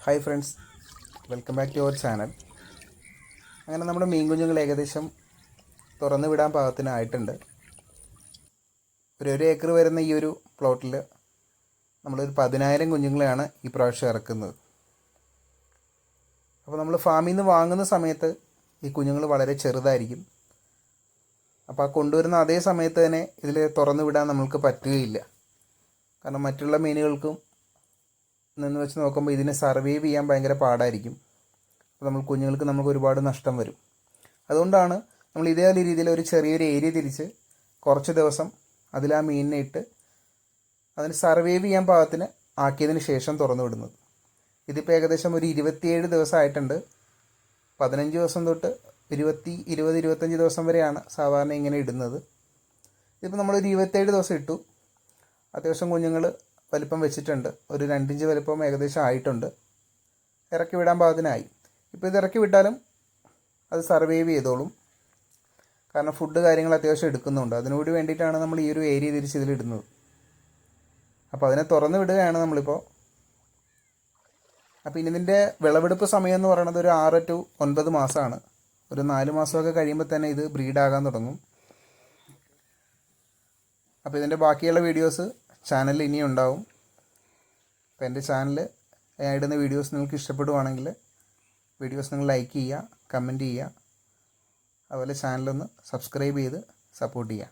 Hi friends, welcome back to our channel. അങ്ങനെ നമ്മുടെ മീൻ കുഞ്ഞുങ്ങൾ ഏകദേശം തുറന്നു വിടാൻ പാകത്തിനായിട്ടുണ്ട്. ഒരു ഏക്കർ വരുന്ന ഈ ഒരു പ്ലോട്ടിൽ നമ്മളൊരു 10,000 കുഞ്ഞുങ്ങളെയാണ് ഈ പ്രാവശ്യം ഇറക്കുന്നത്. അപ്പോൾ നമ്മൾ ഫാമിൽ നിന്ന് വാങ്ങുന്ന സമയത്ത് ഈ കുഞ്ഞുങ്ങൾ വളരെ ചെറുതായിരിക്കും. അപ്പോൾ ആ കൊണ്ടുവരുന്ന അതേ സമയത്ത് തന്നെ ഇതിൽ തുറന്നു വിടാൻ നമ്മൾക്ക് പറ്റുകയില്ല. കാരണം മറ്റുള്ള മീനുകൾക്കും നിന്ന് വെച്ച് നോക്കുമ്പോൾ ഇതിനെ സർവൈവ് ചെയ്യാൻ ഭയങ്കര പാടായിരിക്കും. അപ്പോൾ നമുക്ക് ഒരുപാട് നഷ്ടം വരും. അതുകൊണ്ടാണ് നമ്മൾ ഇതേ രീതിയിൽ ഒരു ചെറിയൊരു ഏരിയ തിരിച്ച് കുറച്ച് ദിവസം അതിൽ ആ മീനിനെ ഇട്ട് അതിന് സർവൈവ് ചെയ്യാൻ പാകത്തിന് ആക്കിയതിന് ശേഷം തുറന്നു വിടുന്നത്. ഇതിപ്പോൾ ഏകദേശം ഒരു 27 ദിവസമായിട്ടുണ്ട്. 15 ദിവസം തൊട്ട് 20-25 ദിവസം വരെയാണ് സാധാരണ ഇങ്ങനെ ഇടുന്നത്. ഇതിപ്പോൾ നമ്മളൊരു 27 ദിവസം ഇട്ടു. അത്യാവശ്യം കുഞ്ഞുങ്ങൾ വലിപ്പം വെച്ചിട്ടുണ്ട്. ഒരു 2 ഇഞ്ച് വലിപ്പം ഏകദേശം ആയിട്ടുണ്ട്. ഇറക്കി വിടാൻ പാകത്തിനായി. ഇപ്പോൾ ഇത് ഇറക്കി വിട്ടാലും അത് സർവൈവ് ചെയ്തോളും. കാരണം ഫുഡ് കാര്യങ്ങൾ അത്യാവശ്യം എടുക്കുന്നുണ്ട്. അതിനുകൂടി വേണ്ടിയിട്ടാണ് നമ്മൾ ഈ ഒരു ഏരിയ തിരിച്ച് ഇതിലിടുന്നത്. അപ്പോൾ അതിനെ തുറന്ന് വിടുകയാണ് നമ്മളിപ്പോൾ. അപ്പോൾ ഇനി ഇതിൻ്റെ വിളവെടുപ്പ് സമയം എന്ന് പറയുന്നത് ഒരു 6 to 9 മാസമാണ്. ഒരു 4 മാസമൊക്കെ കഴിയുമ്പോൾ തന്നെ ഇത് ബ്രീഡാകാൻ തുടങ്ങും. അപ്പോൾ ഇതിൻ്റെ ബാക്കിയുള്ള വീഡിയോസ് ചാനലിൽ ഇനിയും ഉണ്ടാവും. അപ്പോൾ എൻ്റെ ചാനൽ ഇടുന്ന വീഡിയോസ് നിങ്ങൾക്ക് ഇഷ്ടപ്പെടുവാണെങ്കിൽ വീഡിയോസ് നിങ്ങൾ ലൈക്ക് ചെയ്യുക, കമൻറ്റ് ചെയ്യുക. അതുപോലെ ചാനലൊന്ന് സബ്സ്ക്രൈബ് ചെയ്ത് സപ്പോർട്ട് ചെയ്യുക.